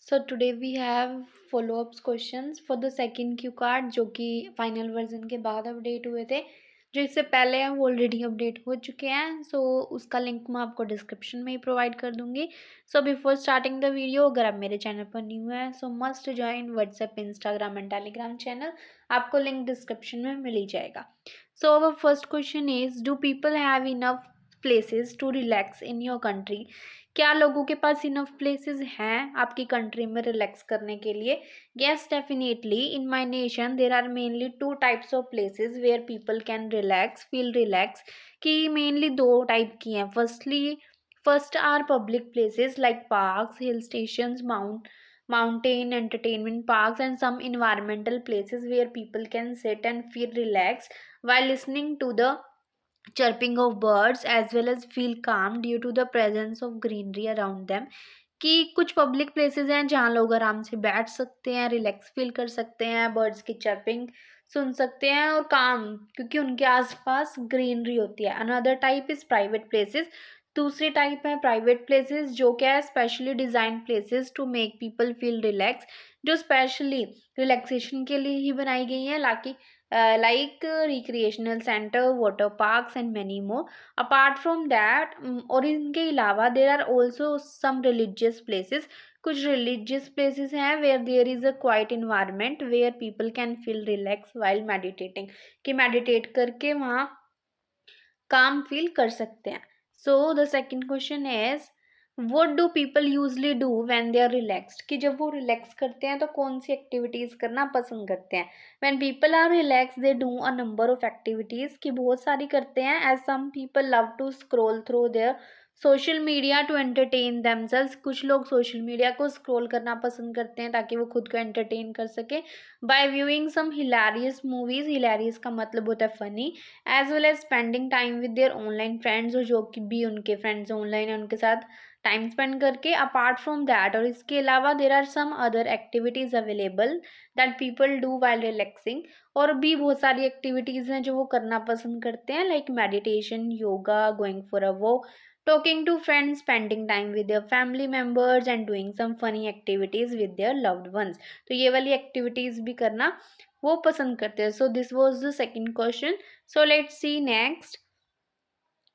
So today we have follow-ups questions for the second Q card जो कि final version के बाद update हुए थे। जो इससे पहले हैं वो ऑलरेडी अपडेट हो चुके हैं। सो उसका लिंक मैं आपको डिस्क्रिप्शन में ही प्रोवाइड कर दूंगी। So before starting the video, अगर आप मेरे चैनल पर न्यू हैं so must join WhatsApp, Instagram and Telegram channel. आपको लिंक डिस्क्रिप्शन में मिल ही जाएगा। So our first question is, do people have enough places to relax in your country? क्या लोगों के पास इनफ प्लेसेस हैं आपकी कंट्री में रिलैक्स करने के लिए? Yes, definitely in my nation there are mainly two types of places where people can relax, feel relax. कि मेनली दो टाइप की हैं। First are public places like parks, hill stations, mountain entertainment parks, and some environmental places where people can sit and feel relaxed while listening to the chirping of birds as well as feel calm due to the presence of greenery around them। कि कुछ public places हैं जहाँ लोग आराम से बैठ सकते हैं, रिलैक्स फील कर सकते हैं, बर्ड्स की चर्पिंग सुन सकते हैं और काम, क्योंकि उनके आसपास ग्रीनरी होती है। Another type is private places. दूसरी टाइप है प्राइवेट प्लेसेस, जो क्या है specially design places to make people feel relax, जो स्पेशली रिलैक्सेशन के लिए ही बनाई गई हैं, like recreational center, water parks and many more। apart from that, और इनके अलावा there are also some religious places। कुछ religious places हैं where there is a quiet environment where people can feel relaxed while meditating। कि meditate करके वहाँ काम feel कर सकते हैं। So the second question is, what do people usually do when they are relaxed? कि जब वो रिलैक्स करते हैं तो कौन सी एक्टिविटीज करना पसंद करते हैं? When people are relax they do a number of activities, कि बहुत सारी करते हैं। As some people love to scroll through their social media to entertain themselves. कुछ लोग सोशल मीडिया को स्क्रॉल करना पसंद करते हैं ताकि वो खुद को एंटरटेन कर सके by viewing some hilarious movies. Hilarious का मतलब होता है funny. As well as spending time with their online friends, और जो कि भी उनके फ्रेंड्स ऑनलाइन है उनके साथ टाइम स्पेंड करके। अपार्ट फ्रॉम दैट, और इसके अलावा there are some other activities available that people do while relaxing. और भी बहुत सारी एक्टिविटीज हैं जो वो करना पसंद करते हैं, like meditation, yoga, going for a walk, talking to friends, spending time with their family members and doing some funny activities with their loved ones. तो ये वाली एक्टिविटीज भी करना वो पसंद करते हैं। So this was the second question. So let's see next,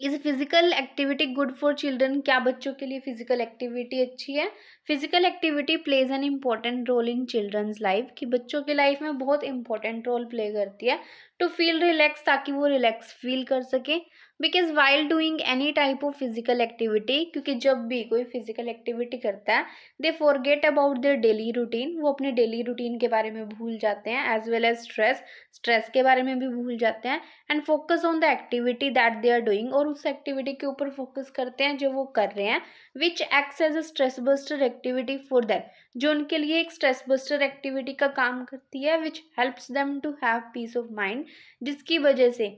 is physical activity good for children? क्या बच्चों के लिए फिजिकल एक्टिविटी अच्छी है? Physical activity plays an important role in children's life. कि बच्चों की लाइफ में बहुत इंपॉर्टेंट रोल प्ले करती है टू फील रिलैक्स, ताकि वो रिलैक्स फील कर सके। Because while doing any type of physical activity, क्योंकि जब भी कोई फिजिकल एक्टिविटी करता है they forget about their daily routine. वो अपने डेली रूटीन के बारे में भूल जाते हैं, एज वेल एज स्ट्रेस के बारे में भी भूल जाते हैं। And focus on the activity that they are doing, और उस एक्टिविटी के ऊपर फोकस करते हैं जो वो कर रहे हैं। Which acts as a stress buster activity for that, जो उनके लिए एक स्ट्रेस बस्टर एक्टिविटी का काम करती है। Which helps them to have peace of mind, जिसकी वजह से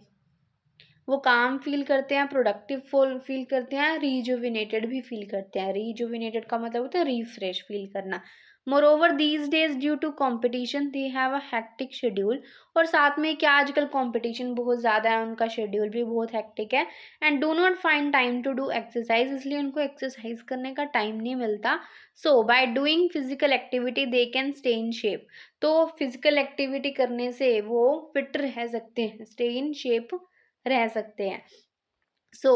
वो काम फील करते हैं, प्रोडक्टिव फील करते हैं, रिजुविनेटेड भी फील करते हैं। रिजुविनेटेड का मतलब होता है रिफ्रेश फील करना। Moreover these days due to competition they have a hectic schedule, और साथ में क्या आजकल कॉम्पिटिशन बहुत ज़्यादा है, उनका शेड्यूल भी बहुत हैक्टिक है। And do not find time to do exercise, इसलिए उनको एक्सरसाइज करने का टाइम नहीं मिलता। So by doing physical activity they can stay in shape. तो फिजिकल एक्टिविटी करने से वो फिट रह सकते हैं, स्टे इन शेप रह सकते हैं। So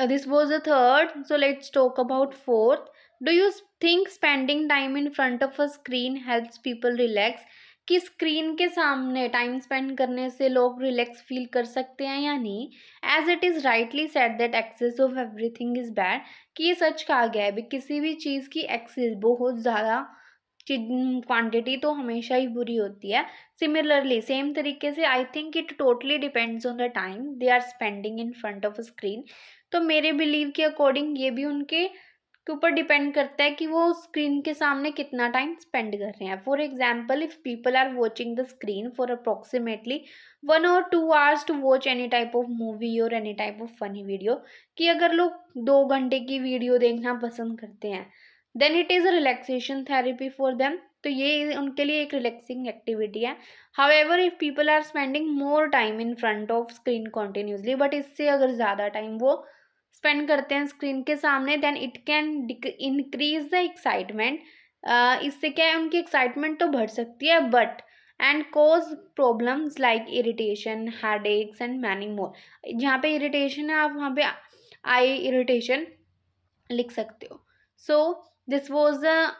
this was the third. So let's talk about fourth. Do you think spending time in front of a screen helps people relax? कि स्क्रीन के सामने टाइम स्पेंड करने से लोग रिलैक्स फील कर सकते हैं या नहीं? As it is rightly said that excess of everything is bad. कि ये सच कहा गया है भी, किसी भी चीज़ की एक्सेस, बहुत ज़्यादा क्वांटिटी तो हमेशा ही बुरी होती है। सिमिलरली सेम तरीके से I think it totally depends on the time they are spending in front of a screen. तो मेरे बिलीव के अकॉर्डिंग ये भी उनके के ऊपर डिपेंड करता है कि वो स्क्रीन के सामने कितना टाइम स्पेंड कर रहे हैं। For example, if people are watching the screen for approximately 1 or 2 hours to watch any type of movie और any type of funny video, कि अगर लोग 2 घंटे की वीडियो देखना पसंद करते हैं, then it is a relaxation therapy for them. तो ये उनके लिए एक रिलैक्सिंग एक्टिविटी है। However if people are spending more time in front of screen continuously, but इससे अगर ज़्यादा टाइम वो स्पेंड करते हैं स्क्रीन के सामने, then it can increase the excitement इससे क्या है, उनकी एक्साइटमेंट तो बढ़ सकती है but and cause problems like irritation, headaches and many more. जहाँ पे इरिटेशन है आप वहाँ पे आई इरिटेशन लिख सकते हो। So this was the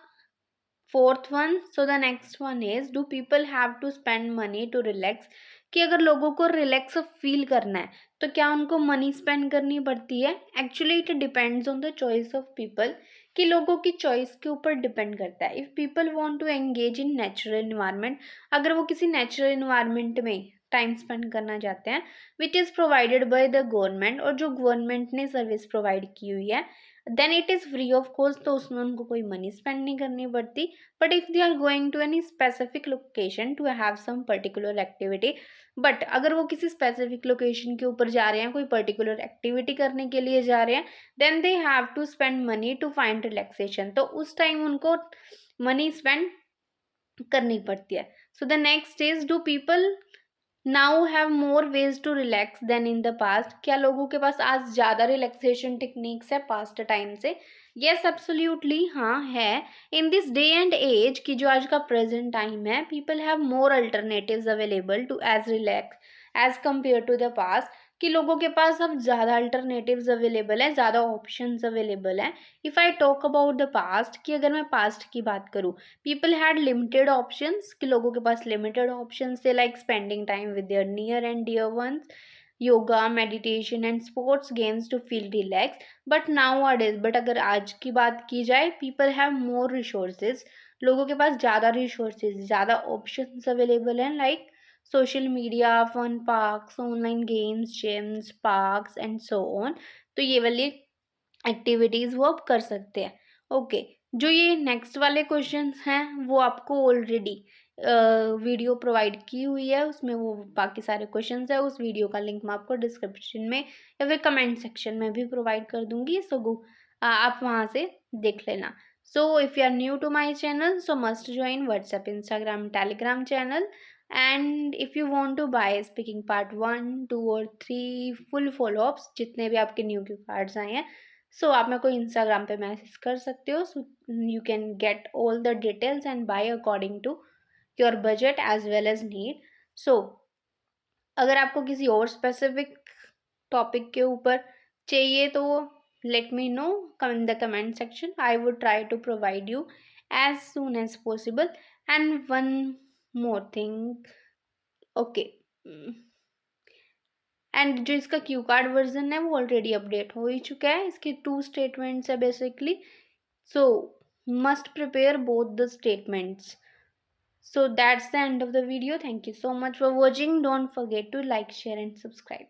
fourth one. So the next one is, do people have to spend money to relax? कि अगर लोगों को रिलैक्स फील करना है तो क्या उनको मनी स्पेंड करनी पड़ती है? Actually it depends on the choice of people, कि लोगों की चॉइस के ऊपर डिपेंड करता है। If people want to engage in natural environment, अगर वो किसी नेचुरल इन्वायरमेंट में टाइम स्पेंड करना चाहते हैं which is provided by the government, और जो गवर्नमेंट ने सर्विस प्रोवाइड की हुई है, then it is free of cost, तो उसमें उनको कोई मनी स्पेंड नहीं करनी पड़ती। But if they are going to any specific location to have some particular activity, but अगर वो किसी स्पेसिफिक लोकेशन के ऊपर जा रहे हैं, कोई पर्टिकुलर एक्टिविटी करने के लिए जा रहे हैं, then they have to spend money to find relaxation, तो उस टाइम उनको मनी स्पेंड करनी पड़ती है। So the next is, do people now have more ways to relax than in the past? क्या लोगों के पास आज ज़्यादा रिलैक्सेशन टेक्निक्स है पास्ट टाइम से? येस एब्सोल्युटली, हाँ है। In this day and age, की जो आज का प्रेजेंट टाइम है, people have more alternatives available to us relax as compare to the past, कि लोगों के पास अब ज़्यादा अल्टरनेटिव्स अवेलेबल है, ज़्यादा ऑप्शंस अवेलेबल हैं। If I talk about the past, कि अगर मैं पास्ट की बात करूँ, पीपल हैड लिमिटेड ऑप्शंस, कि लोगों के पास लिमिटेड ऑप्शंस थे, like spending time with their near and dear ones, yoga, meditation and sports games to feel relax. But nowadays, but अगर आज की बात की जाए, पीपल हैव मोर रिसोर्सेज, लोगों के पास ज़्यादा रिसोर्सेज, ज़्यादा ऑप्शंस अवेलेबल हैं, like social media, fun parks, online games, gyms, parks and so on. तो ये वाली एक्टिविटीज़ वो आप कर सकते हैं। ओके, जो ये नेक्स्ट वाले क्वेश्चंस हैं वो आपको ऑलरेडी वीडियो प्रोवाइड की हुई है, उसमें वो बाकी सारे क्वेश्चंस है, उस वीडियो का लिंक मैं आपको डिस्क्रिप्शन में या फिर कमेंट सेक्शन में भी प्रोवाइड कर दूंगी। सो आप वहाँ से देख लेना। So if you are new to my channel, so must join WhatsApp, Instagram, Telegram channel. And if you want to buy speaking part 1, 2 और 3 फुल फॉलोअप्स, जितने भी आपके न्यू क्यू कार्ड्स आए हैं, सो आप मेरे को इंस्टाग्राम पे मैसेज कर सकते हो। So you can get all the details and buy according to your budget as well as need. So अगर आपको किसी और स्पेसिफिक टॉपिक के ऊपर चाहिए तो let me know in the comment section. I would try to provide you as soon as possible. And one more thing, okay, and जो इसका क्यू कार्ड वर्जन है वो ऑलरेडी अपडेट हो ही चुका है। इसके 2 स्टेटमेंट्स है basically, so must prepare both the statements. So that's the end of the video. Thank you so much for watching. Don't forget to like, share and subscribe.